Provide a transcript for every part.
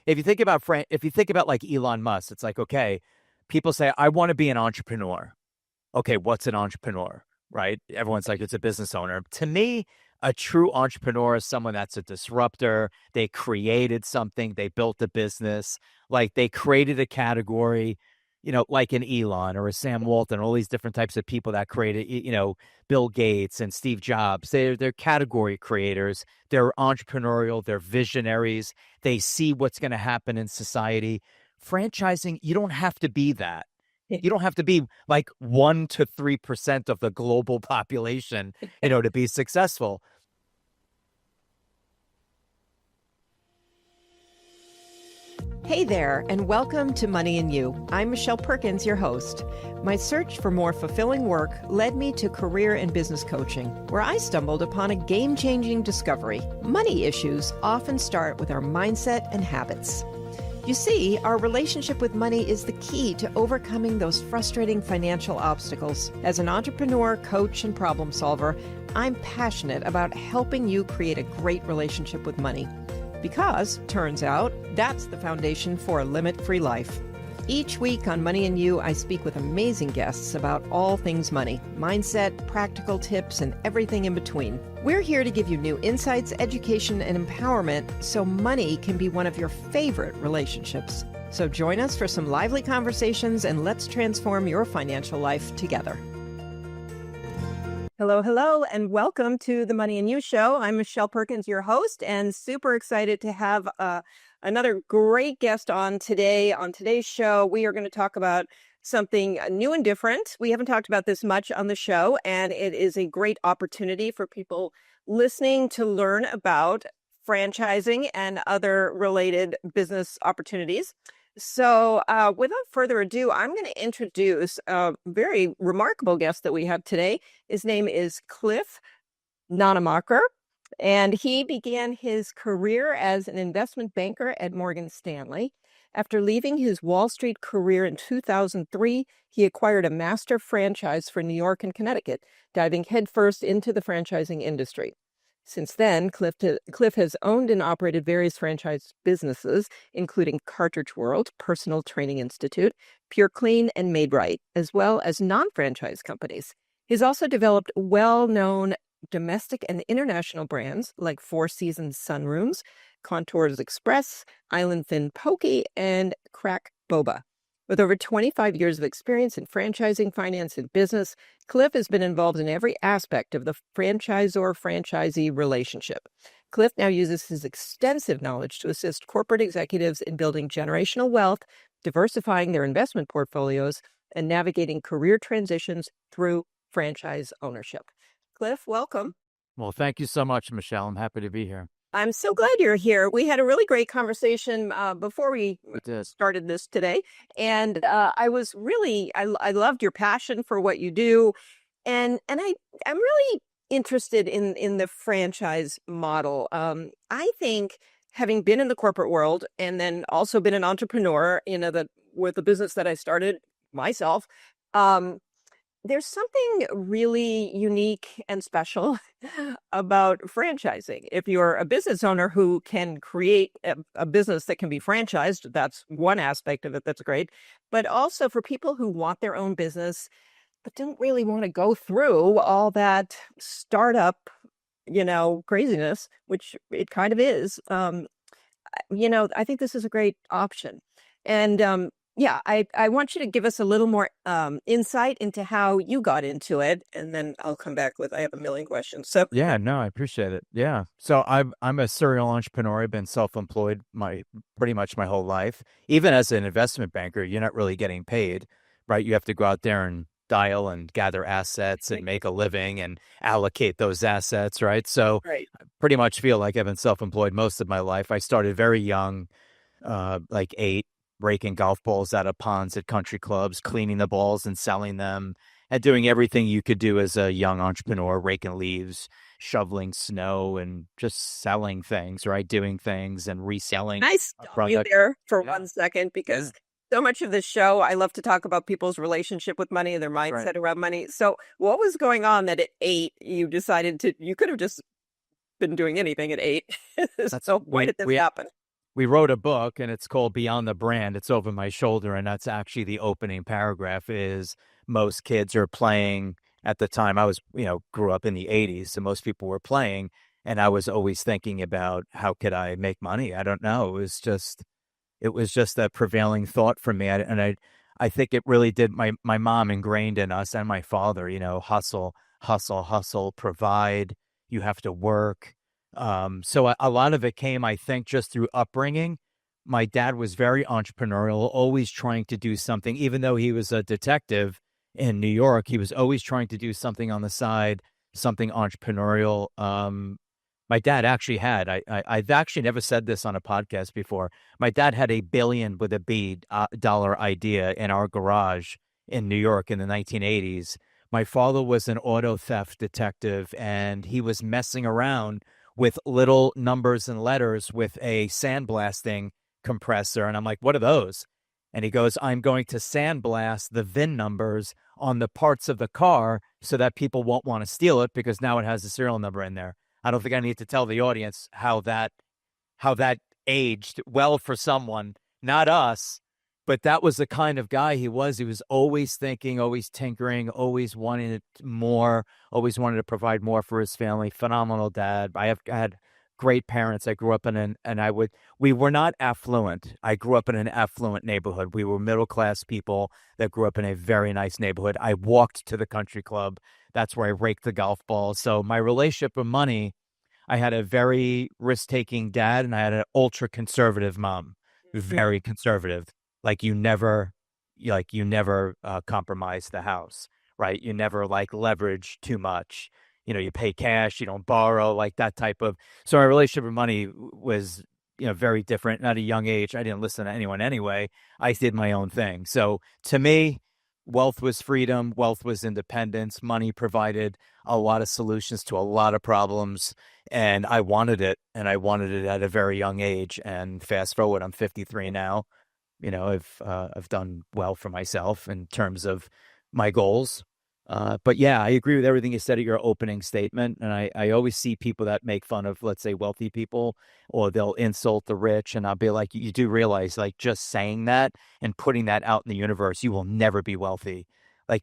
if you think about like Elon Musk, it's like, okay, people say, I want to be an entrepreneur. Okay, what's an entrepreneur, right? Everyone's like, it's a business owner. To me, a true entrepreneur is someone that's a disruptor. They created something, they built a business, like they created a category, like an Elon or a Sam Walton, all these different types of people that created, Bill Gates and Steve Jobs. They're category creators. They're entrepreneurial, they're visionaries. They see what's going to happen in society. Franchising, you don't have to be that. You don't have to be like 1 to 3% of the global population, to be successful. Hey there, and welcome to Money and You. I'm Michelle Perkins, your host. My search for more fulfilling work led me to career and business coaching, where I stumbled upon a game-changing discovery. Money issues often start with our mindset and habits. You see, our relationship with money is the key to overcoming those frustrating financial obstacles. As an entrepreneur, coach, and problem solver, I'm passionate about helping you create a great relationship with money. Because, turns out, that's the foundation for a limit-free life. Each week on Money and You, I speak with amazing guests about all things money, mindset, practical tips, and everything in between. We're here to give you new insights, education, and empowerment so money can be one of your favorite relationships. So join us for some lively conversations and let's transform your financial life together. Hello, and welcome to the Money and You Show. I'm Michelle Perkins, your host, and super excited to have another great guest on today. On today's show, we are going to talk about something new and different. We haven't talked about this much on the show, and it is a great opportunity for people listening to learn about franchising and other related business opportunities. So without further ado, I'm going to introduce a very remarkable guest that we have today. His name is Cliff Nonemacher, and he began his career as an investment banker at Morgan Stanley. After leaving his Wall Street career in 2003, he acquired a master franchise for New York and Connecticut, diving headfirst into the franchising industry. Since then, Cliff has owned and operated various franchise businesses, including Cartridge World, Personal Training Institute, Pure Clean, and Made Right, as well as non-franchise companies. He's also developed well-known domestic and international brands like Four Seasons Sunrooms, Contours Express, Island Fin Poke, and Crack Boba. With over 25 years of experience in franchising, finance, and business, Cliff has been involved in every aspect of the franchisor-franchisee relationship. Cliff now uses his extensive knowledge to assist corporate executives in building generational wealth, diversifying their investment portfolios, and navigating career transitions through franchise ownership. Cliff, welcome. Well, thank you so much, Michelle. I'm happy to be here. I'm so glad you're here. We had a really great conversation before we started this today. And I loved your passion for what you do. And I'm really interested in the franchise model. I think having been in the corporate world and then also been an entrepreneur, with the business that I started myself, there's something really unique and special about franchising. If you're a business owner who can create a business that can be franchised, that's one aspect of it that's great. But also for people who want their own business, but don't really want to go through all that startup, craziness, which it kind of is. I think this is a great option. And I want you to give us a little more insight into how you got into it, and then I'll come back I have a million questions. So Yeah, no, I appreciate it. Yeah. So I'm a serial entrepreneur. I've been self-employed pretty much my whole life. Even as an investment banker, you're not really getting paid, right? You have to go out there and dial and gather assets and make a living and allocate those assets, right? So right. I pretty much feel like I've been self-employed most of my life. I started very young, like 8, breaking golf balls out of ponds at country clubs, cleaning the balls and selling them, and doing everything you could do as a young entrepreneur, raking leaves, shoveling snow, and just selling things, right? Doing things and reselling. I stop you there for 1 second because so much of this show, I love to talk about people's relationship with money and their mindset around money. So what was going on that at 8, you decided you could have just been doing anything at 8. So why did this happen? we wrote a book and it's called Beyond the Brand. It's over my shoulder. And that's actually the opening paragraph is most kids are playing at the time. I was, grew up in the 80s. So most people were playing. And I was always thinking about how could I make money? I don't know. It was just a prevailing thought for me. I think it really did. My mom ingrained in us and my father, hustle, hustle, hustle, provide. You have to work. So a lot of it came, I think, just through upbringing. My dad was very entrepreneurial, always trying to do something, even though he was a detective in New York, he was always trying to do something on the side, something entrepreneurial. My dad actually had, I've actually never said this on a podcast before. My dad had $1 billion with a B dollar idea in our garage in New York in the 1980s. My father was an auto theft detective and he was messing around with little numbers and letters with a sandblasting compressor. And I'm like, what are those? And he goes, I'm going to sandblast the VIN numbers on the parts of the car so that people won't want to steal it because now it has a serial number in there. I don't think I need to tell the audience how that aged well for someone, not us, but that was the kind of guy he was. He was always thinking, always tinkering, always wanting more, always wanted to provide more for his family. Phenomenal dad. I had great parents. I grew up in we were not affluent. I grew up in an affluent neighborhood. We were middle-class people that grew up in a very nice neighborhood. I walked to the country club. That's where I raked the golf balls. So my relationship with money, I had a very risk-taking dad and I had an ultra-conservative mom, very conservative. Like you never compromise the house, right? You never leverage too much. You pay cash, you don't borrow, like that type of. So my relationship with money was, very different. At a young age, I didn't listen to anyone anyway. I did my own thing. So to me, wealth was freedom, wealth was independence. Money provided a lot of solutions to a lot of problems, and I wanted it, at a very young age. And fast forward, I'm 53 now. I've done well for myself in terms of my goals. But yeah, I agree with everything you said at your opening statement. And I always see people that make fun of, let's say, wealthy people, or they'll insult the rich. And I'll be like, you do realize, just saying that and putting that out in the universe, you will never be wealthy.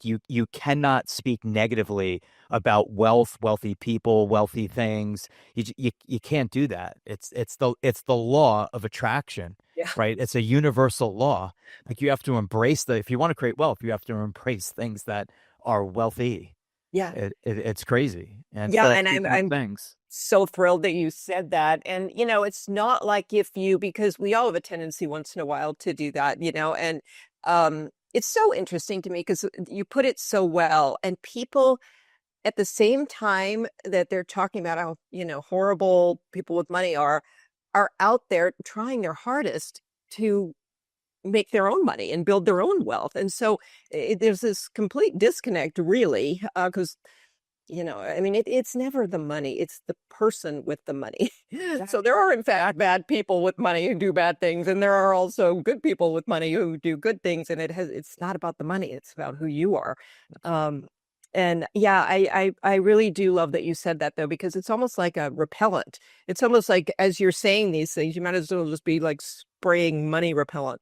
You cannot speak negatively about wealth, wealthy people, wealthy things. You can't do that. It's the law of attraction. Yeah. Right. It's a universal law. You have to embrace if you want to create wealth, you have to embrace things that are wealthy. Yeah. It's crazy. And Yeah. so And I'm things. so thrilled that you said that. And, it's not like because we all have a tendency once in a while to do that, and it's so interesting to me because you put it so well. And people at the same time that they're talking about how, horrible people with money are out there trying their hardest to make their own money and build their own wealth. And so there's this complete disconnect, really, because it's never the money, it's the person with the money. So there are, in fact, bad people with money who do bad things, and there are also good people with money who do good things. And it's not about the money, it's about who you are. And yeah, I really do love that you said that, though, because it's almost like a repellent. It's almost like, as you're saying these things, you might as well just be like spraying money repellent.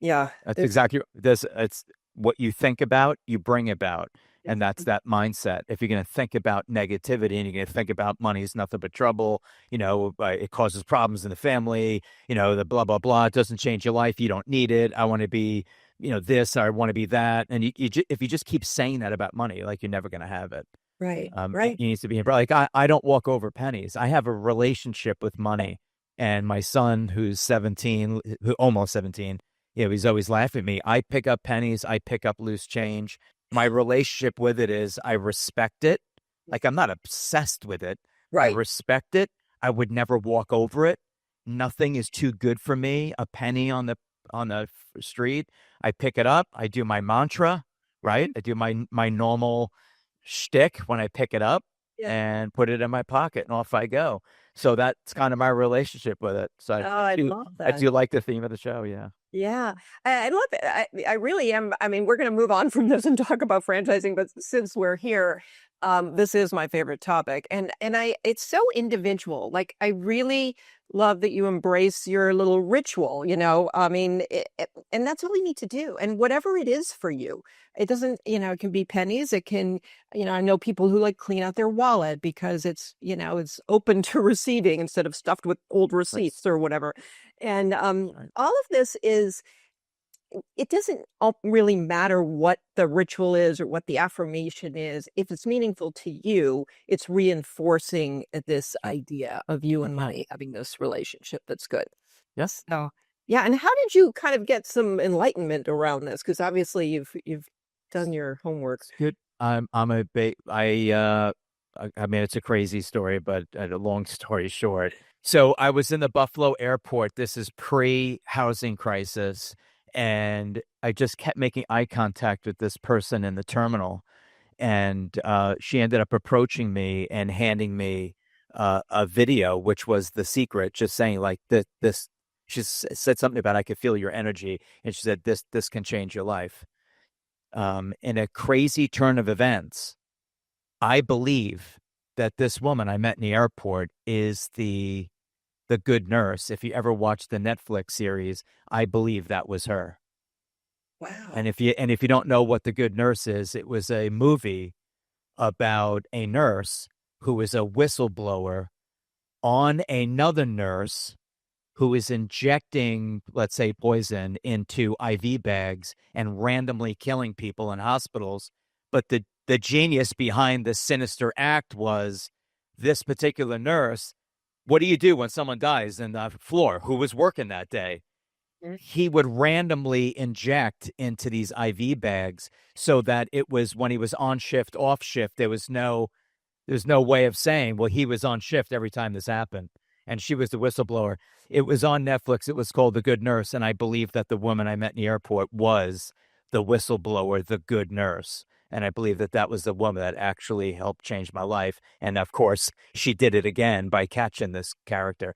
Yeah. That's exactly this. It's what you think about, you bring about. And that's that mindset. If you're going to think about negativity and you're going to think about money is nothing but trouble, it causes problems in the family, the blah, blah, blah, it doesn't change your life. You don't need it. I want to be, this, I want to be that. And if you just keep saying that about money, you're never going to have it. Right. It Right. needs to be, I don't walk over pennies. I have a relationship with money. And my son, who's 17, almost 17, he's always laughing at me. I pick up pennies. I pick up loose change. My relationship with it is I respect it. I'm not obsessed with it. Right. I respect it. I would never walk over it. Nothing is too good for me. A penny on the street, I pick it up. I do my mantra, right? I do my normal shtick when I pick it up and put it in my pocket, and off I go. So that's kind of my relationship with it. So I love I that. do like the theme of the show. Yeah. Yeah, I love it. I really am. I mean, we're going to move on from this and talk about franchising, but since we're here, This is my favorite topic, and it's so individual. Like, I really love that you embrace your little ritual. I mean, and that's all you need to do. And whatever it is for you, it doesn't. It can be pennies. It can. I know people who like clean out their wallet because it's open to receiving instead of stuffed with old Right. receipts or whatever. And Right. all of this is, it doesn't really matter what the ritual is or what the affirmation is. If it's meaningful to you, it's reinforcing this idea of you and money having this relationship that's good. Yeah. So, yeah. And how did you kind of get some enlightenment around this? Because obviously you've done your homework. It's good. I'm a big I mean it's a crazy story, but a long story short. So I was in the Buffalo airport. This is pre-housing crisis, and I just kept making eye contact with this person in the terminal, and she ended up approaching me and handing me a video, which was The Secret, just saying like this. She said something about I could feel your energy, and she said this can change your life. In a crazy turn of events, I believe that this woman I met in the airport is the good nurse. If you ever watched the Netflix series, I believe that was her. Wow. And if you don't know what the good nurse is, it was a movie about a nurse who is a whistleblower on another nurse who is injecting, let's say, poison into IV bags and randomly killing people in hospitals. But the genius behind this sinister act was this particular nurse. What do you do when someone dies in the floor? Who was working that day? Mm. He would randomly inject into these IV bags so that it was when he was on shift, off shift, there's no way of saying, well, he was on shift every time this happened. And she was the whistleblower. It was on Netflix. It was called The Good Nurse. And I believe that the woman I met in the airport was the whistleblower, the good nurse. And I believe that that was the woman that actually helped change my life. And of course, she did it again by catching this character.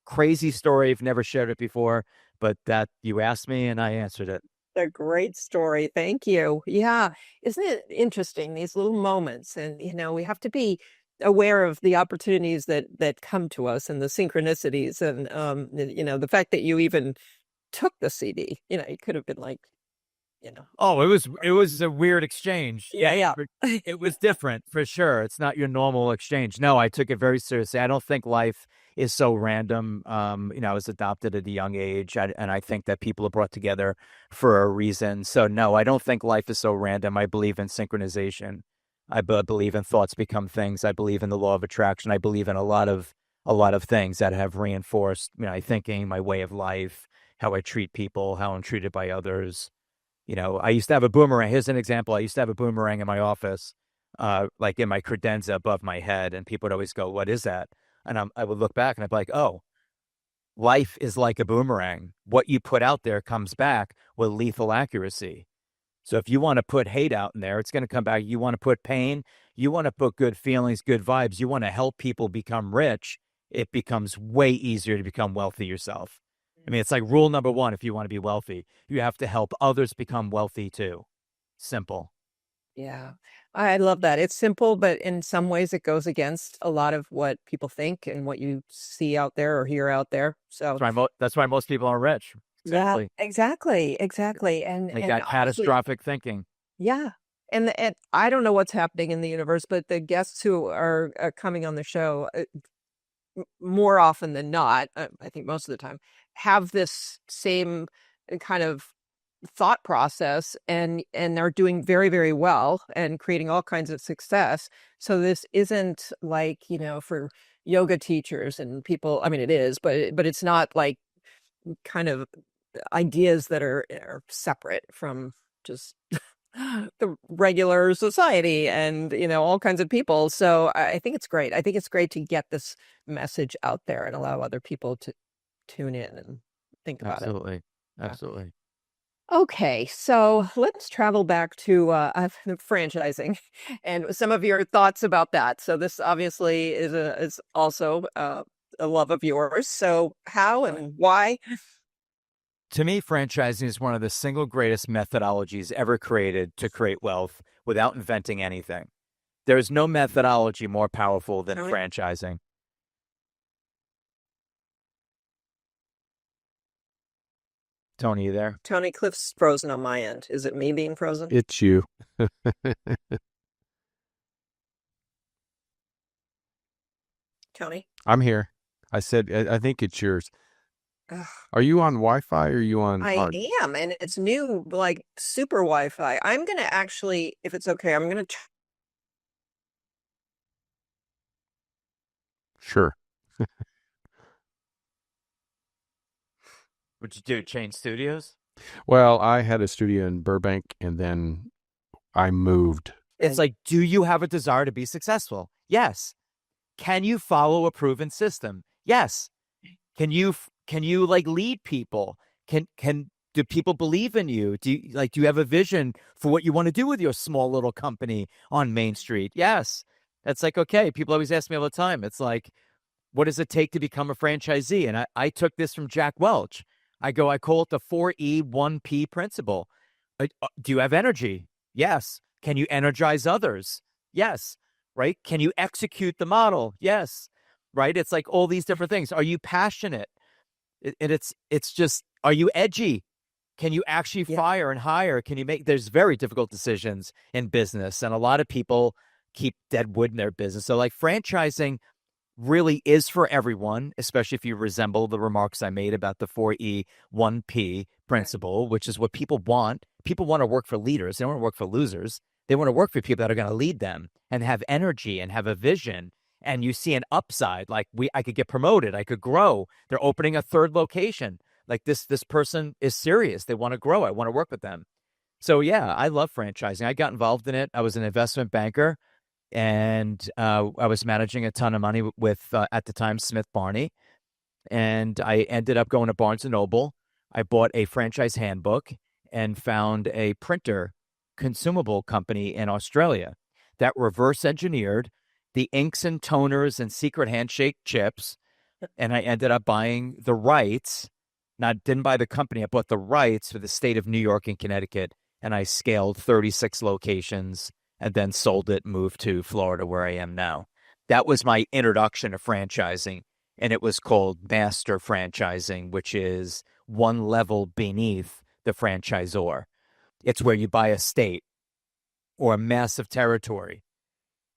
Crazy story. I've never shared it before, but that you asked me and I answered it. A great story. Thank you. Yeah. Isn't it interesting, these little moments? And, we have to be aware of the opportunities that come to us and the synchronicities. And, the fact that you even took the CD, you could have been like, you know, Oh, it was a weird exchange. yeah, yeah. It was different for sure. It's not your normal exchange. No, I took it very seriously. I don't think life is so random. I was adopted at a young age, and I think that people are brought together for a reason. So no, I don't think life is so random. I believe in synchronization. I believe in thoughts become things. I believe in the law of attraction. I believe in a lot of things that have reinforced my thinking, my way of life, how I treat people, how I'm treated by others. I used to have a boomerang. Here's an example. I used to have a boomerang in my office, like in my credenza above my head, and people would always go, "What is that?" And I would look back and I'd be like, "Oh, life is like a boomerang. What you put out there comes back with lethal accuracy. So if you want to put hate out in there, it's going to come back. You want to put pain, you want to put good feelings, good vibes, you want to help people become rich, it becomes way easier to become wealthy yourself. I mean, it's like rule number one if you want to be wealthy, you have to help others become wealthy too. Simple. Yeah. I love that. It's simple, but in some ways it goes against a lot of what people think and what you see out there or hear out there. So, That's why most people are rich. yeah, Exactly. exactly, exactly. And They and got honestly, catastrophic thinking. yeah. And I don't know what's happening in the universe, but the guests who are coming on the show, more often than not, I think most of the time, have this same kind of thought process, and are doing very, very well and creating all kinds of success. So this isn't like, for yoga teachers and people. I mean, it is, but it's not like kind of ideas that are separate from just the regular society and all kinds of people. So I think it's great. I think it's great to get this message out there and allow other people to tune in and think about it. Absolutely. Yeah. Absolutely. Okay, so let's travel back to franchising and some of your thoughts about that. So this obviously is also a love of yours. So how and why? To me, franchising is one of the single greatest methodologies ever created to create wealth without inventing anything. There's no methodology more powerful than Tony? franchising. Tony, you there? Tony, Cliff's frozen on my end. Is it me being frozen? It's you. Tony? I'm here. I said, I think it's yours. Ugh. Are you on Wi-Fi or are you on? I am, and it's new, like super Wi-Fi. I'm going to actually, if it's okay, I'm going to Sure. What'd you do? Change studios? Well, I had a studio in Burbank and then I moved. It's like, do you have a desire to be successful? Yes. Can you follow a proven system? Yes. Can you like lead people? Do people believe in you? Do you have a vision for what you want to do with your small little company on Main Street? Yes. It's like, okay, people always ask me all the time. It's like, what does it take to become a franchisee? And I took this from Jack Welch. I call it the 4E 1P principle. Do you have energy? Yes. Can you energize others? Yes. Right? Can you execute the model? Yes. Right? It's like all these different things. Are you passionate? And it's just, are you edgy? Can you actually fire and hire? Can you there's very difficult decisions in business, and a lot of people keep dead wood in their business. So like franchising really is for everyone, especially if you resemble the remarks I made about the 4E 1P principle, which is what people want. People want to work for leaders. They don't want to work for losers. They want to work for people that are going to lead them and have energy and have a vision. And you see an upside, like I could get promoted, I could grow. They're opening a third location. Like this person is serious. They want to grow. I want to work with them. So yeah, I love franchising. I got involved in it. I was an investment banker, and I was managing a ton of money with at the time Smith Barney, and I ended up going to Barnes and Noble. I bought a franchise handbook and found a printer consumable company in Australia that reverse engineered the inks and toners and secret handshake chips. And I ended up buying the rights. Didn't buy the company. I bought the rights for the state of New York and Connecticut. And I scaled 36 locations and then sold it, moved to Florida where I am now. That was my introduction to franchising. And it was called master franchising, which is one level beneath the franchisor. It's where you buy a state or a massive territory,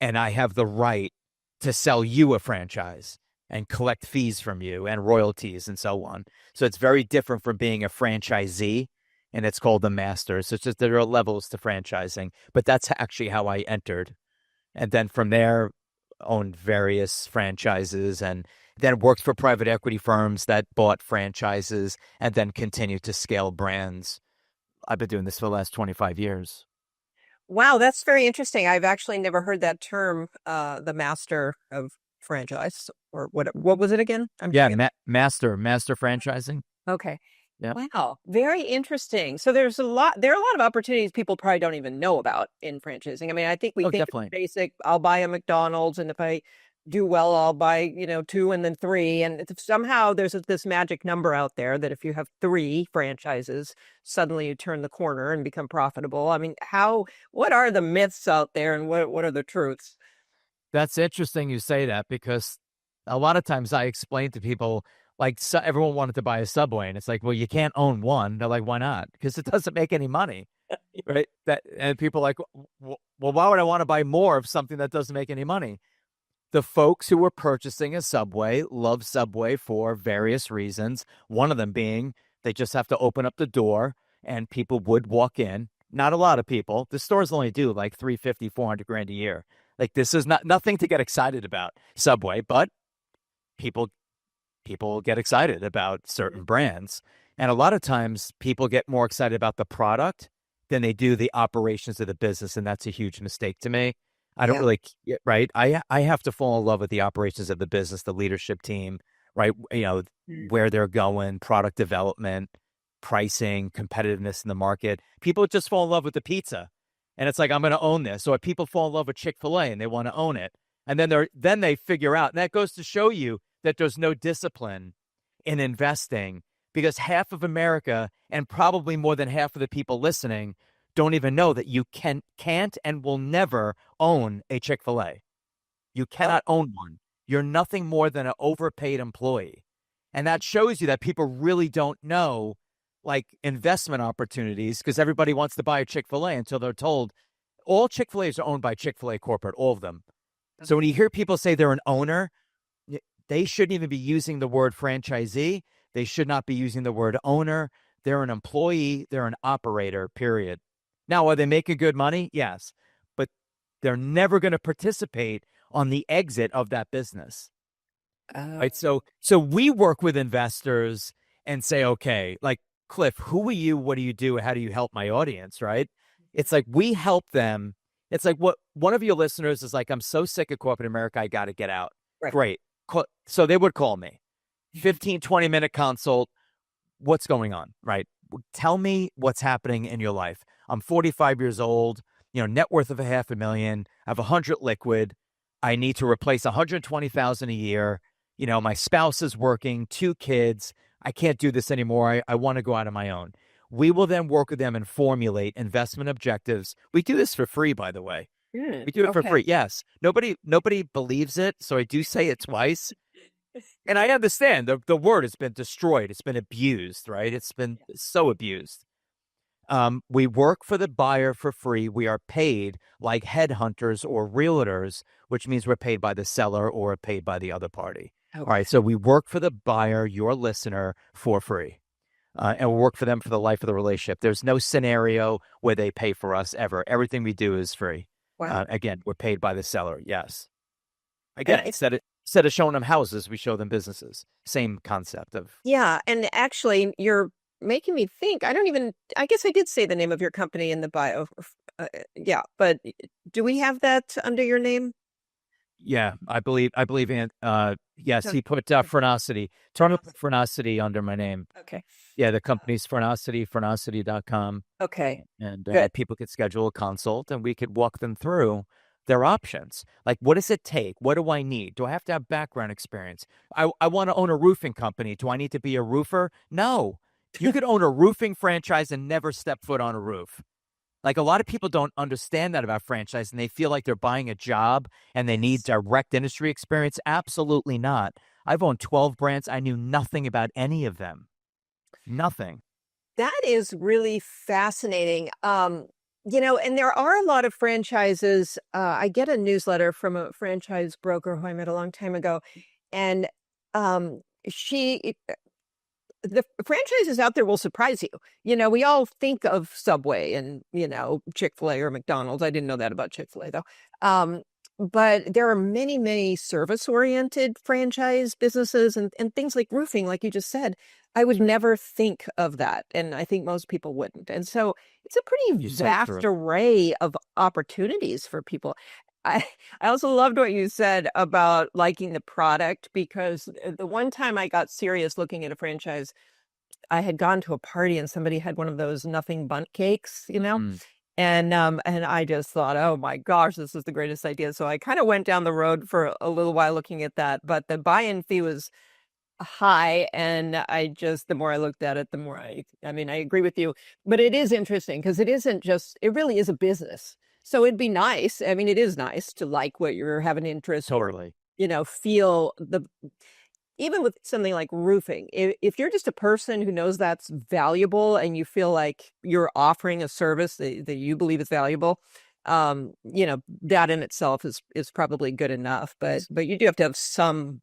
and I have the right to sell you a franchise and collect fees from you and royalties and so on. So it's very different from being a franchisee, and it's called the master. So it's just there are levels to franchising, but that's actually how I entered. And then from there, owned various franchises and then worked for private equity firms that bought franchises and then continued to scale brands. I've been doing this for the last 25 years. Wow, that's very interesting. I've actually never heard that term, the master of franchise, or what was it again? Master franchising. Okay. Yeah. Wow, very interesting. So there are a lot of opportunities people probably don't even know about in franchising. I mean, I think we think definitely. basic, I'll buy a McDonald's, and if I do well, I'll buy, 2 and then 3. And somehow there's this magic number out there that if you have 3 franchises, suddenly you turn the corner and become profitable. I mean, what are the myths out there, and what are the truths? That's interesting you say that, because a lot of times I explain to people, like, everyone wanted to buy a Subway, and it's like, well, you can't own one. They're like, why not? Because it doesn't make any money, right? And people are like, well, why would I want to buy more of something that doesn't make any money? The folks who were purchasing a Subway love Subway for various reasons. One of them being they just have to open up the door and people would walk in. Not a lot of people. The stores only do like $350, $400 a year. Like, this is nothing to get excited about, Subway, but people get excited about certain brands. And a lot of times people get more excited about the product than they do the operations of the business. And that's a huge mistake to me. I don't really, right? I have to fall in love with the operations of the business, the leadership team, right? Where they're going, product development, pricing, competitiveness in the market. People just fall in love with the pizza, and it's like, I'm going to own this. Or people fall in love with Chick-fil-A and they want to own it. And then they figure out, and that goes to show you that there's no discipline in investing, because half of America, and probably more than half of the people listening, don't even know that you can't and will never own a Chick-fil-A. You cannot own one. You're nothing more than an overpaid employee. And that shows you that people really don't know like investment opportunities, because everybody wants to buy a Chick-fil-A until they're told all Chick-fil-A's are owned by Chick-fil-A corporate, all of them. So when you hear people say they're an owner, they shouldn't even be using the word franchisee. They should not be using the word owner. They're an employee. They're an operator, period. Now, are they making good money? Yes. But they're never going to participate on the exit of that business. Right. So we work with investors and say, okay, like, Cliff, who are you? What do you do? How do you help my audience? Right. It's like we help them. It's like what one of your listeners is like, I'm so sick of corporate America. I got to get out. Right. Great. So they would call me 15, 20-minute consult. What's going on? Right. Tell me what's happening in your life. I'm 45 years old, net worth of $500,000. I have 100 liquid. I need to replace 120,000 a year. My spouse is working, 2 kids. I can't do this anymore. I want to go out on my own. We will then work with them and formulate investment objectives. We do this for free, by the way. We do it for free. Yes. Nobody believes it. So I do say it twice. And I understand the word has been destroyed. It's been abused, right? It's been so abused. We work for the buyer for free. We are paid like headhunters or realtors, which means we're paid by the seller or paid by the other party. Okay. All right. So we work for the buyer, your listener, for free. And we work for them for the life of the relationship. There's no scenario where they pay for us ever. Everything we do is free. Wow. Again, we're paid by the seller. Yes. Again, instead of showing them houses, we show them businesses. Same concept of. Yeah. And actually, you're making me think. I guess I did say the name of your company in the bio. Yeah. But do we have that under your name? Yeah, I believe, yes, he put Phrenosity. Turn up Phrenosity under my name. Okay. Yeah, the company's Phrenosity, phrenosity.com. Okay. And people could schedule a consult and we could walk them through their options. Like, what does it take? What do I need? Do I have to have background experience? I want to own a roofing company. Do I need to be a roofer? No. You could own a roofing franchise and never step foot on a roof. Like, a lot of people don't understand that about franchise, and they feel like they're buying a job and they need direct industry experience. Absolutely not. I've owned 12 brands. I knew nothing about any of them. Nothing. That is really fascinating. And there are a lot of franchises. I get a newsletter from a franchise broker who I met a long time ago, and the franchises out there will surprise you. We all think of Subway and, Chick-fil-A or McDonald's. I didn't know that about Chick-fil-A though. But there are many, many service-oriented franchise businesses and things like roofing, like you just said. I would never think of that. And I think most people wouldn't. And so it's a pretty vast array of opportunities for people. I also loved what you said about liking the product, because the one time I got serious looking at a franchise, I had gone to a party and somebody had one of those nothing bundt cakes, and I just thought, oh my gosh, this is the greatest idea. So I kind of went down the road for a little while looking at that, but the buy-in fee was high, and the more I looked at it, the more I agree with you, but it is interesting because it really is a business. So it'd be nice. It is nice to like what you're having interest. Totally. Feel even with something like roofing, if you're just a person who knows that's valuable and you feel like you're offering a service that you believe is valuable, that in itself is probably good enough. But you do have to have some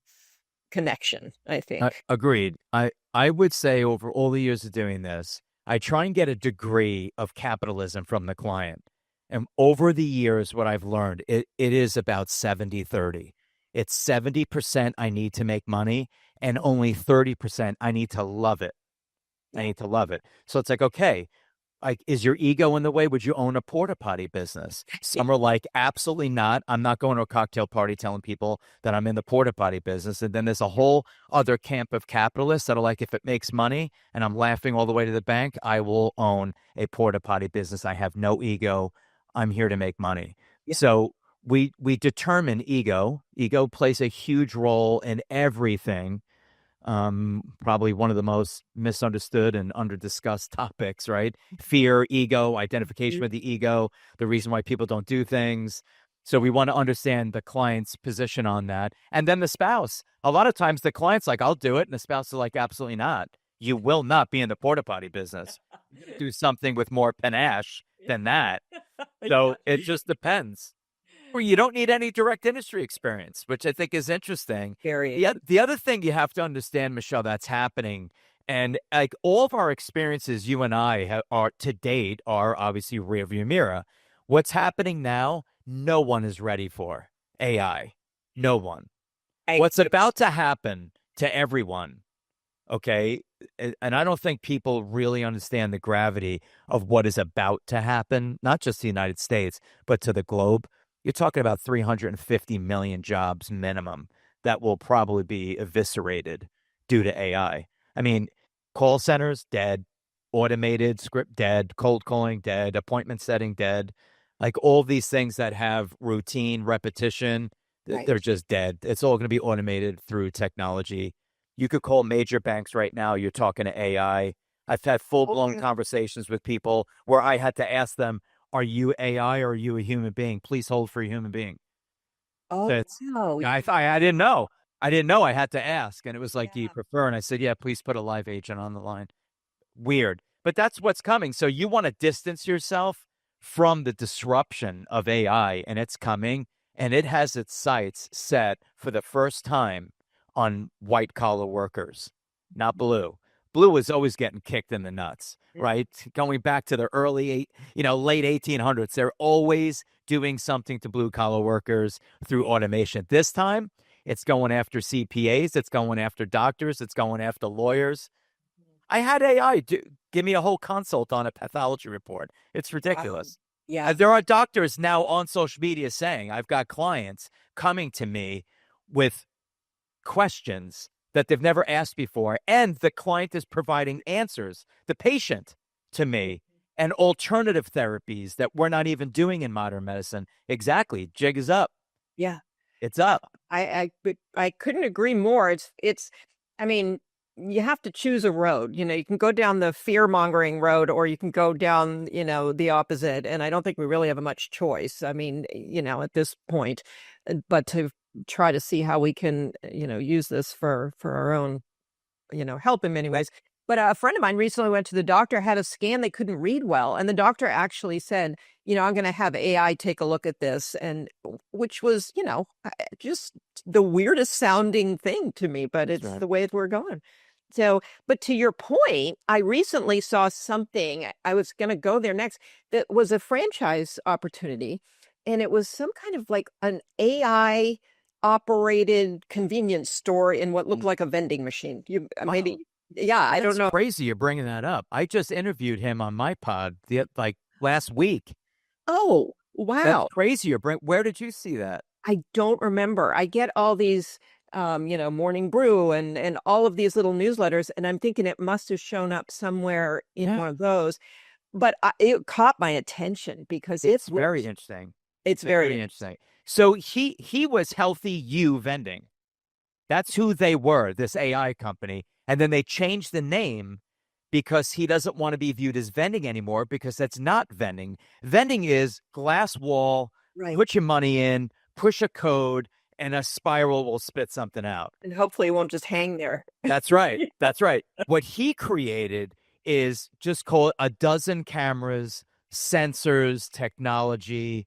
connection, I think. Agreed. I would say over all the years of doing this, I try and get a degree of capitalism from the client. And over the years, what I've learned, it is about 70-30. It's 70% I need to make money, and only 30% I need to love it. I need to love it. So it's like, okay, like, is your ego in the way? Would you own a porta potty business? Some are like, absolutely not. I'm not going to a cocktail party telling people that I'm in the porta potty business. And then there's a whole other camp of capitalists that are like, if it makes money and I'm laughing all the way to the bank, I will own a porta potty business. I have no ego. I'm here to make money. Yeah. So we determine ego. Ego plays a huge role in everything. Probably one of the most misunderstood and under-discussed topics, right? Fear, ego, identification with the ego, the reason why people don't do things. So we want to understand the client's position on that. And then the spouse. A lot of times the client's like, I'll do it. And the spouse is like, absolutely not. You will not be in the porta potty business. Do something with more panache than that. So it just depends. Or you don't need any direct industry experience, which I think is interesting. The other thing you have to understand, Michelle, that's happening, and like all of our experiences, you and I are to date are obviously rearview mirror. What's happening now, no one is ready for AI. No one. What's about to happen to everyone, okay? And I don't think people really understand the gravity of what is about to happen, not just the United States, but to the globe. You're talking about 350 million jobs minimum that will probably be eviscerated due to AI. I mean, call centers, dead. Automated script, dead. Cold calling, dead. Appointment setting, dead. Like all these things that have routine repetition, they're just dead. It's all going to be automated through technology. You could call major banks right now. You're talking to AI. I've had full-blown conversations with people where I had to ask them, are you AI or are you a human being? Please hold for a human being. Oh, wow. I didn't know. I didn't know. I had to ask. And it was like, do you prefer? And I said, yeah, please put a live agent on the line. Weird. But that's what's coming. So you want to distance yourself from the disruption of AI, and it's coming. And it has its sights set for the first time on white collar workers, not blue. Blue is always getting kicked in the nuts, right? Going back to the late 1800s, they're always doing something to blue collar workers through automation. This time, it's going after CPAs, it's going after doctors, it's going after lawyers. I had AI give me a whole consult on a pathology report. It's ridiculous. Yeah. There are doctors now on social media saying, I've got clients coming to me with questions that they've never asked before, and the client is providing answers, the patient, to me, and alternative therapies that we're not even doing in modern medicine. Exactly. Jig is up. Yeah. It's up. I couldn't agree more. I mean, you have to choose a road. You can go down the fear-mongering road, or you can go down, the opposite. And I don't think we really have much choice. I mean, at this point, but to try to see how we can, use this for our own, help in many ways. But a friend of mine recently went to the doctor, had a scan, they couldn't read well. And the doctor actually said, I'm going to have AI take a look at this. And which was, just the weirdest sounding thing to me, but it's the way we're going. So, but to your point, I recently saw something, I was going to go there next, that was a franchise opportunity. And it was some kind of like an AI operated convenience store in what looked like a vending machine. I don't know. Crazy you're bringing that up. I just interviewed him on my pod last week. Oh, wow. That's crazy. Where did you see that? I don't remember. I get all these, Morning Brew and all of these little newsletters, and I'm thinking it must have shown up somewhere in one of those. But it caught my attention because it's very interesting. It's very interesting. So he was Healthy You Vending. That's who they were, this AI company. And then they changed the name because he doesn't want to be viewed as vending anymore, because that's not vending. Vending is glass wall, put your money in, push a code, and a spiral will spit something out. And hopefully it won't just hang there. That's right. That's right. What he created is just called a dozen cameras, sensors, technology,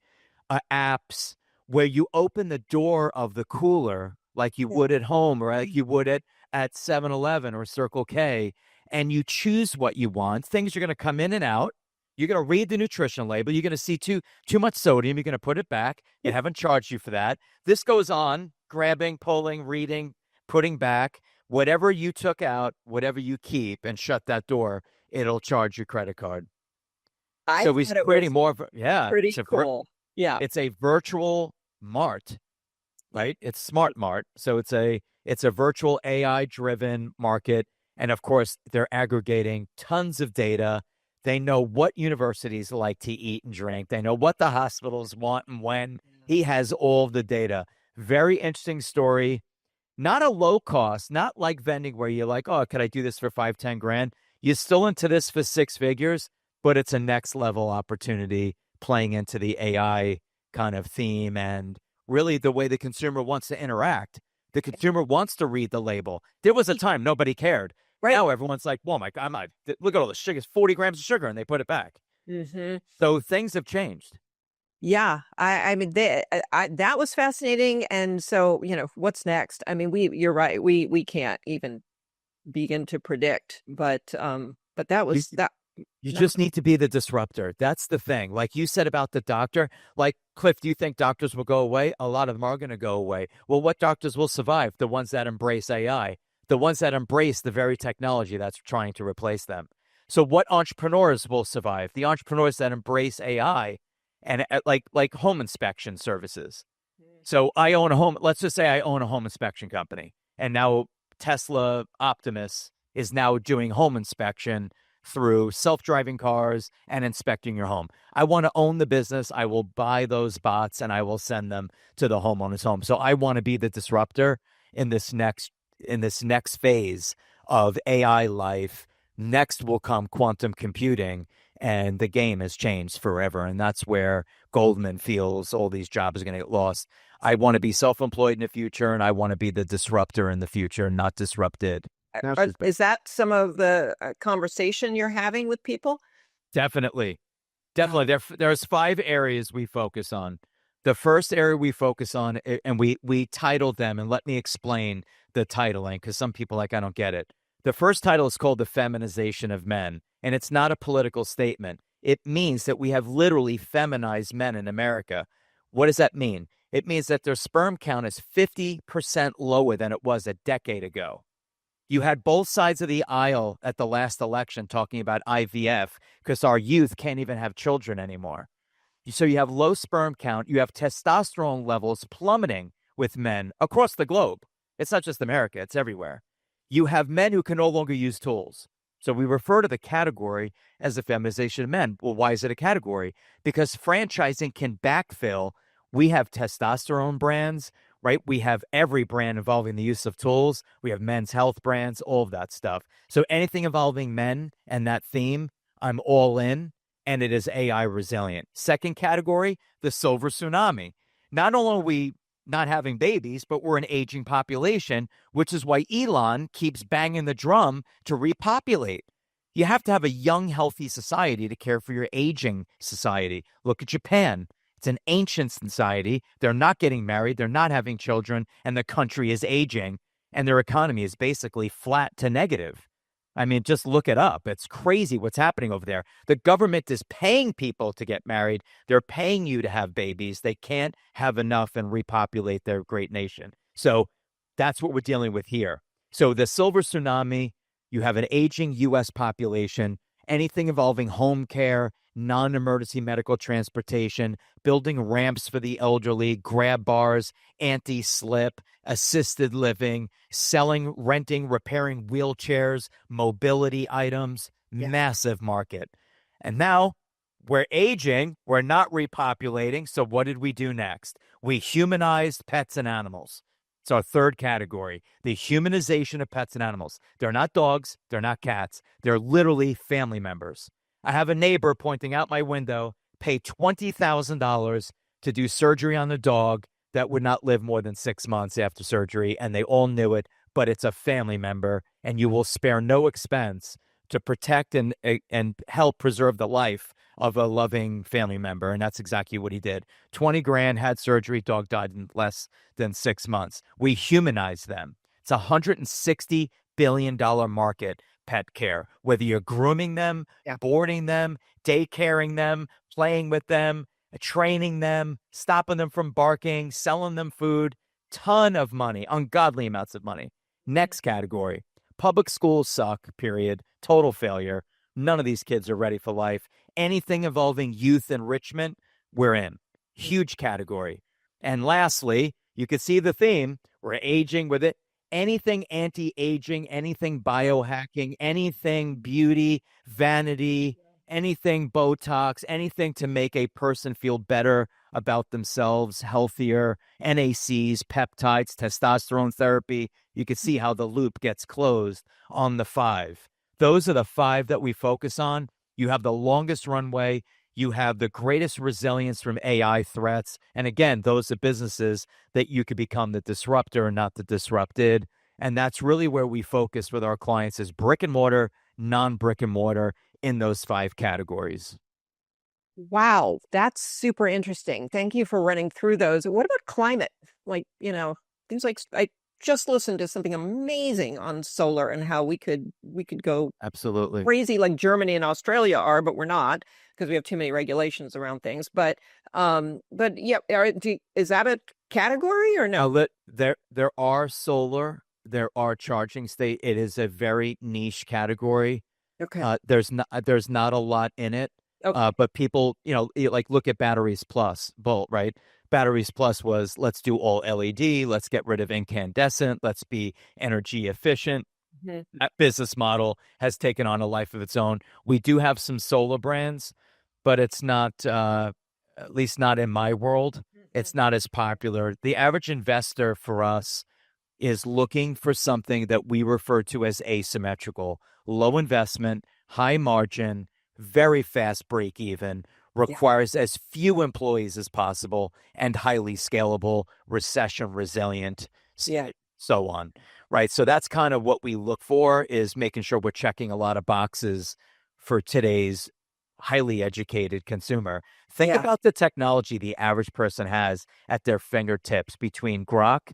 apps, where you open the door of the cooler like you would at home, or like you would at 7-Eleven or Circle K, and you choose what you want. Things are going to come in and out. You're going to read the nutrition label. You're going to see too much sodium. You're going to put it back. They haven't charged you for that. This goes on, grabbing, pulling, reading, putting back. Whatever you took out, whatever you keep, and shut that door, it'll charge your credit card. So he's creating more of pretty cool. It's a virtual mart, right? It's Smart Mart. So it's a virtual AI driven market. And of course, they're aggregating tons of data. They know what universities like to eat and drink. They know what the hospitals want and when. He has all the data. Very interesting story. not a low cost, not like vending where you're like, oh, could I do this for 5-10 grand? You're still into this for 6 figures, but it's a next level opportunity playing into the AI kind of theme and really the way the consumer wants to interact. The consumer wants to read the label. There was a time nobody cared. Right. Now everyone's like, "Whoa, my God, look at all the sugar, 40 grams of sugar," and they put it back. Mm-hmm. So things have changed. Yeah, I mean, that was fascinating. And so, what's next? I mean, you're right. We can't even begin to predict, but that was that. You just need to be the disruptor. That's the thing. Like you said about the doctor, like Cliff, do you think doctors will go away? A lot of them are going to go away. Well, what doctors will survive? The ones that embrace AI, the ones that embrace the very technology that's trying to replace them. So what entrepreneurs will survive? The entrepreneurs that embrace AI and like home inspection services. So I own a home. Let's just say I own a home inspection company, and now Tesla Optimus is now doing home inspection through self-driving cars and inspecting your home. I want to own the business. I will buy those bots and I will send them to the homeowner's home. So I want to be the disruptor in this next phase of AI life. Next will come quantum computing, and the game has changed forever. And that's where Goldman feels all these jobs are going to get lost. I want to be self-employed in the future, and I want to be the disruptor in the future, not disrupted. Is that some of the conversation you're having with people? Definitely. There's 5 areas we focus on. The first area we focus on, and we titled them, and let me explain the titling, because some people I don't get it. The first title is called The Feminization of Men, and it's not a political statement. It means that we have literally feminized men in America. What does that mean? It means that their sperm count is 50% lower than it was a decade ago. You had both sides of the aisle at the last election talking about IVF because our youth can't even have children anymore. So you have low sperm count. You have testosterone levels plummeting with men across the globe. It's not just America. It's everywhere. You have men who can no longer use tools. So we refer to the category as the feminization of men. Well, why is it a category? Because franchising can backfill. We have testosterone brands, right? We have every brand involving the use of tools. We have men's health brands, all of that stuff. So anything involving men and that theme, I'm all in, and it is AI resilient. Second category, the silver tsunami. Not only are we not having babies, but we're an aging population, which is why Elon keeps banging the drum to repopulate. You have to have a young, healthy society to care for your aging society. Look at Japan. It's an ancient society. They're not getting married. They're not having children. And the country is aging. And their economy is basically flat to negative. I mean, just look it up. It's crazy what's happening over there. The government is paying people to get married. They're paying you to have babies. They can't have enough and repopulate their great nation. So that's what we're dealing with here. So the silver tsunami, you have an aging U.S. population, anything involving home care, non-emergency medical transportation, building ramps for the elderly, grab bars, anti-slip, assisted living, selling, renting, repairing wheelchairs, mobility items, massive market. And now we're aging, we're not repopulating. So what did we do next? We humanized pets and animals. It's our third category, the humanization of pets and animals. They're not dogs, they're not cats, they're literally family members. I have a neighbor pointing out my window, pay $20,000 to do surgery on the dog that would not live more than 6 months after surgery, and they all knew it, but it's a family member, and you will spare no expense to protect and help preserve the life of a loving family member, and that's exactly what he did. 20 grand, had surgery, dog died in less than 6 months. We humanize them. It's a $160 billion market, pet care, whether you're grooming them, boarding them, daycaring them, playing with them, training them, stopping them from barking, selling them food, ton of money, ungodly amounts of money. Next category, public schools suck, period, total failure. None of these kids are ready for life. Anything involving youth enrichment, we're in. Huge category. And lastly, you can see the theme, we're aging with it. Anything anti-aging, anything biohacking, anything beauty, vanity, anything Botox, anything to make a person feel better about themselves, healthier, NACs, peptides, testosterone therapy. You can see how the loop gets closed on the 5. Those are the 5 that we focus on. You have the longest runway. You have the greatest resilience from AI threats. And again, those are businesses that you could become the disruptor, not the disrupted. And that's really where we focus with our clients is brick and mortar, non-brick and mortar in those 5 categories. Wow, that's super interesting. Thank you for running through those. What about climate? Like, things like I just listened to something amazing on solar and how we could go Absolutely. crazy like Germany and Australia are, but we're not because we have too many regulations around things. But yeah, is that a category or no? There are solar, there are charging state. It is a very niche category. Okay. There's not a lot in it. Okay. But people, like look at Batteries Plus, Bolt, right? Batteries Plus was let's do all LED, let's get rid of incandescent, let's be energy efficient. Mhm. That business model has taken on a life of its own. We do have some solar brands, but it's not, at least not in my world, it's not as popular. The average investor for us is looking for something that we refer to as asymmetrical, low investment, high margin, very fast break even, requires as few employees as possible, and highly scalable, recession resilient, so on. Right. So that's kind of what we look for, is making sure we're checking a lot of boxes for today's highly educated consumer. Think about the technology the average person has at their fingertips between Grok,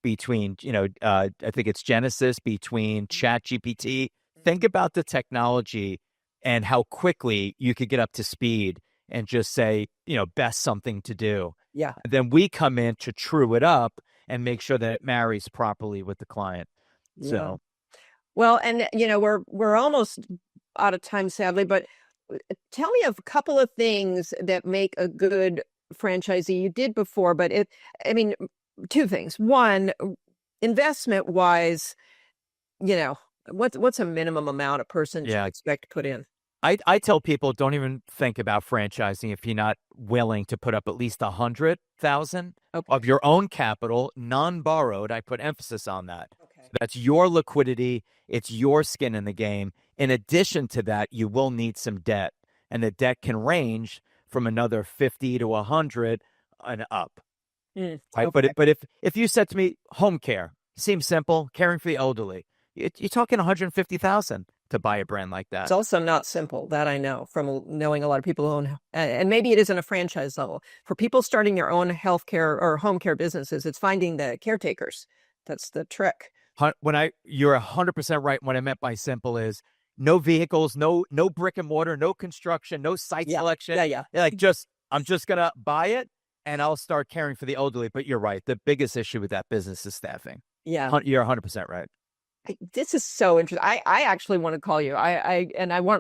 between, I think it's Genesis, between ChatGPT. Think about the technology and how quickly you could get up to speed and just say, best something to do. Yeah. And then we come in to true it up and make sure that it marries properly with the client. Yeah. So, well, and we're almost out of time, sadly, but tell me of a couple of things that make a good franchisee. You did before, but 2 things. One, investment wise, what's a minimum amount a person should expect to put in? I tell people don't even think about franchising if you're not willing to put up at least 100,000 of your own capital, non-borrowed. I put emphasis on that. Okay. So that's your liquidity. It's your skin in the game. In addition to that, you will need some debt, and the debt can range from another 50 to 100 and up. Right? Okay. But if you said to me, home care seems simple, caring for the elderly, you're talking 150,000 to buy a brand like that. It's also not simple, that I know from knowing a lot of people who own, and maybe it isn't a franchise level. For people starting their own healthcare or home care businesses, it's finding the caretakers. That's the trick. You're 100% right. What I meant by simple is no vehicles, no brick and mortar, no construction, no site selection. Yeah. Like I'm just gonna buy it and I'll start caring for the elderly. But you're right. The biggest issue with that business is staffing. Yeah. You're 100% right. This is so interesting. I actually want to call you. I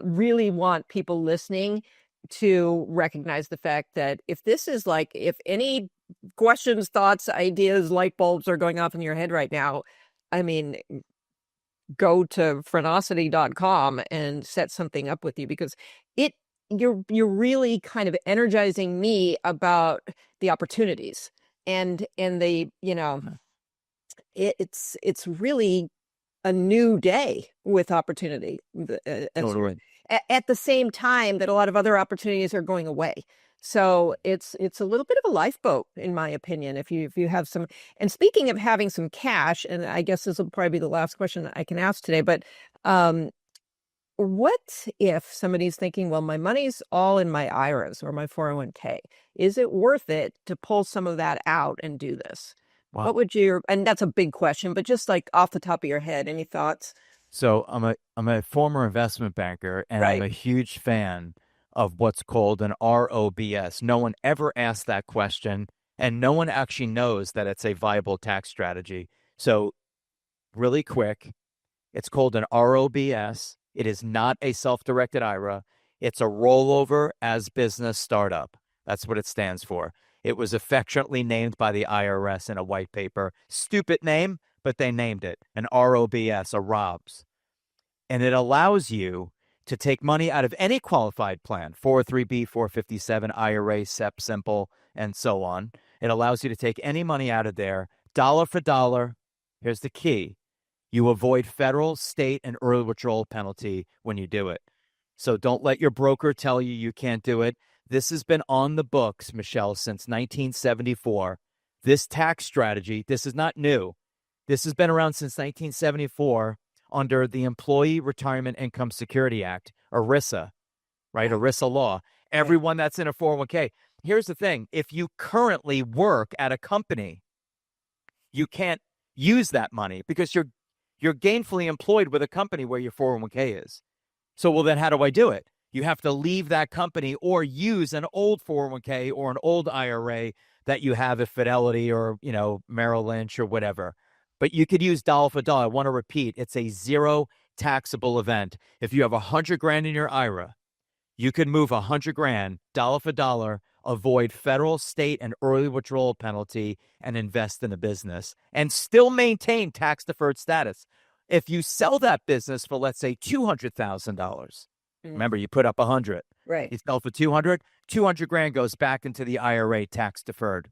really want people listening to recognize the fact that if this is like, if any questions, thoughts, ideas, light bulbs are going off in your head right now, go to Frenosity.com and set something up with you, because you're really kind of energizing me about the opportunities and the, it's really a new day with opportunity. Totally. At the same time that a lot of other opportunities are going away. So it's a little bit of a lifeboat, in my opinion, if you have some. And speaking of having some cash, and I guess this will probably be the last question I can ask today, but what if somebody's thinking, well, my money's all in my IRAs or my 401k. Is it worth it to pull some of that out and do this? Wow. What would and that's a big question, but just like off the top of your head, any thoughts? So I'm a former investment banker, and I'm a huge fan of what's called an ROBS. No one ever asked that question, and no one actually knows that it's a viable tax strategy. So really quick, it's called an ROBS. It is not a self-directed IRA. It's a rollover as business startup. That's what it stands for. It was affectionately named by the IRS in a white paper. Stupid name, but they named it an ROBS, a ROBS. And it allows you to take money out of any qualified plan, 403b, 457, IRA, SEP, Simple, and so on. It allows you to take any money out of there, dollar for dollar. Here's the key. You avoid federal, state, and early withdrawal penalty when you do it. So don't let your broker tell you you can't do it. This has been on the books, Michelle, since 1974. This tax strategy, this is not new. This has been around since 1974 under the Employee Retirement Income Security Act, ERISA, right? ERISA law. Everyone that's in a 401k. Here's the thing. If you currently work at a company, you can't use that money because you're gainfully employed with a company where your 401k is. So, well, then how do I do it? You have to leave that company or use an old 401k or an old IRA that you have at Fidelity or, Merrill Lynch or whatever. But you could use dollar for dollar. I want to repeat, it's a zero taxable event. If you have $100,000 in your IRA, you could move $100,000 dollar for dollar, avoid federal, state, and early withdrawal penalty, and invest in a business and still maintain tax deferred status. If you sell that business for, let's say, $200,000, remember you put up 100, Right. you sell for 200,000 goes back into the IRA tax deferred.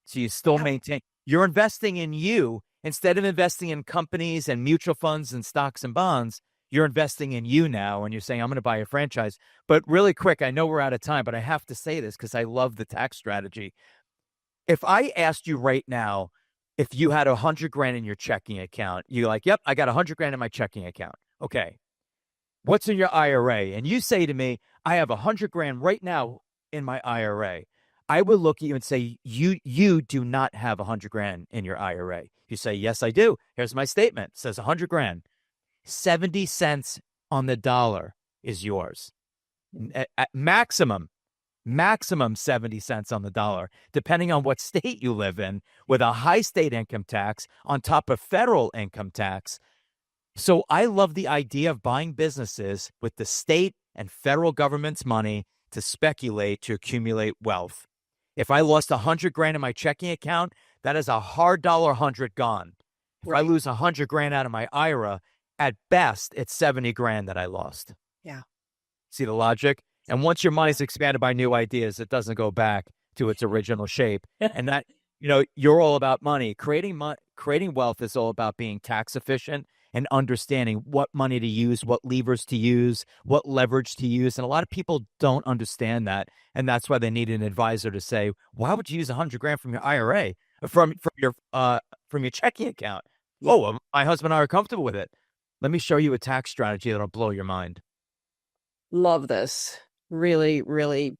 So you still maintain, you're investing in you instead of investing in companies and mutual funds and stocks and bonds. You're investing in you now, and you're saying, I'm going to buy a franchise. But really quick, I know we're out of time, but I have to say this because I love the tax strategy. If I asked you right now, if you had $100,000 in your checking account, you're like, yep, I got $100,000 in my checking account. Okay. What's in your IRA? And you say to me, I have $100,000 right now in my IRA. I would look at you and say, you do not have $100,000 in your IRA. You say, yes, I do. Here's my statement. It says $100,000. 70 cents on the dollar is yours. At maximum 70 cents on the dollar, depending on what state you live in, with a high state income tax on top of federal income tax. So I love the idea of buying businesses with the state and federal government's money to speculate, to accumulate wealth. If I lost $100,000 in my checking account, that is a hard $100 gone. If I lose $100,000 out of my IRA, at best, it's $70,000 that I lost. Yeah. See the logic? And once your money's expanded by new ideas, it doesn't go back to its original shape. And that, you're all about money. Creating wealth is all about being tax efficient and understanding what money to use, what levers to use, what leverage to use. And a lot of people don't understand that. And that's why they need an advisor to say, why would you use $100,000 from your IRA, from your checking account? Oh, my husband and I are comfortable with it. Let me show you a tax strategy that'll blow your mind. Love this. Really, really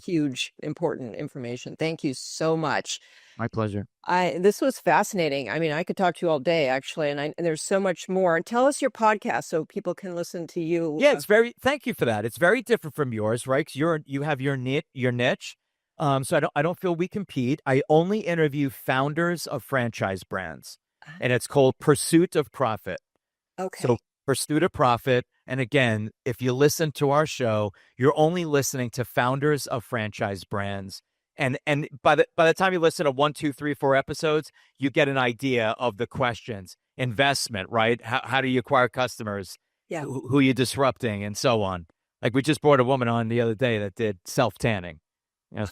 huge, important information. Thank you so much. My pleasure. This was fascinating. I mean, I could talk to you all day, actually, and there's so much more. Tell us your podcast so people can listen to you. Yeah, thank you for that. It's very different from yours, right? 'Cause you have your niche. So I don't feel we compete. I only interview founders of franchise brands, and it's called Pursuit of Profit. Okay. So Pursuit of Profit. And again, if you listen to our show, you're only listening to founders of franchise brands. And by the time you listen to 1, 2, 3, 4 episodes, you get an idea of the questions. Investment, right? How do you acquire customers? Yeah. Who are you disrupting, and so on. Like we just brought a woman on the other day that did self-tanning.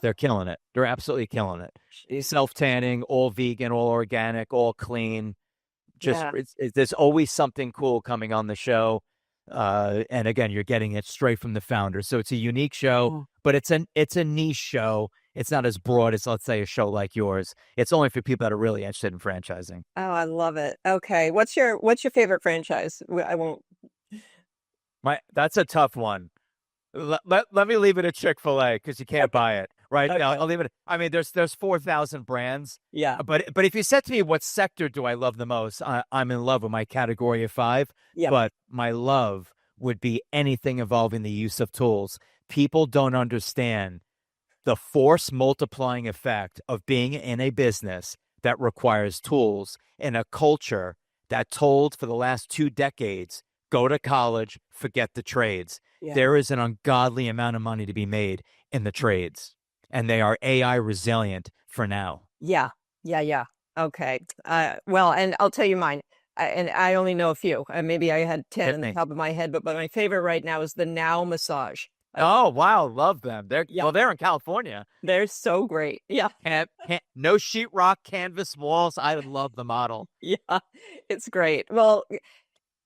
They're killing it. They're absolutely killing it. Self-tanning, all vegan, all organic, all clean. There's always something cool coming on the show. And again, you're getting it straight from the founder. So it's a unique show, but it's a niche show. It's not as broad as, let's say, a show like yours. It's only for people that are really interested in franchising. Oh, I love it. Okay. What's your favorite franchise? I won't. That's a tough one. Let me leave it at Chick-fil-A because you can't buy it. Right. Okay. I'll leave it. I mean, there's 4,000 brands. Yeah. But if you said to me, what sector do I love the most? I'm in love with my category of 5. Yeah. But my love would be anything involving the use of tools. People don't understand the force multiplying effect of being in a business that requires tools in a culture that told for the last 2 decades, go to college, forget the trades. Yeah. There is an ungodly amount of money to be made in the trades. And they are AI resilient for now. Yeah. Okay. Well, and I'll tell you mine. And I only know a few. Maybe I had 10 Hit on the me. top of my head, but my favorite right now is the Now Massage. Oh, wow. Love them. Yeah. Well, they're in California. They're so great. Yeah. No sheetrock canvas walls. I love the model. Yeah. It's great. Well,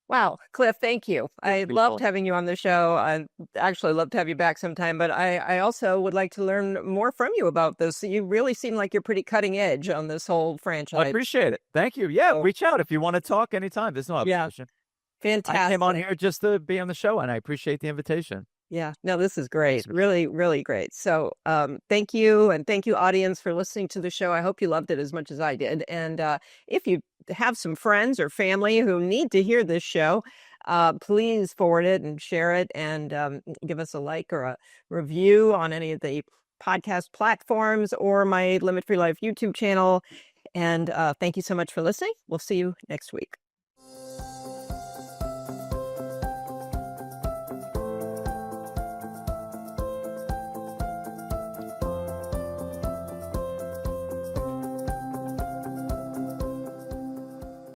wow, Cliff, thank you. I Beautiful. loved having you on the show. I actually love to have you back sometime, but I also would like to learn more from you about this. You really seem like you're pretty cutting edge on this whole I franchise. appreciate it. Thank you. Yeah, So- reach out if you want to talk anytime. There's no Yeah. obligation. Fantastic. I came on here just to be on the show, and I appreciate the invitation. Yeah, no, this is great. Thanks, Michelle. Really, really great. So, thank you. And thank you, audience, for listening to the show. I hope you loved it as much as I did. And if you have some friends or family who need to hear this show, please forward it and share it and give us a like or a review on any of the podcast platforms or my Limit Free Life YouTube channel. And thank you so much for listening. We'll see you next week.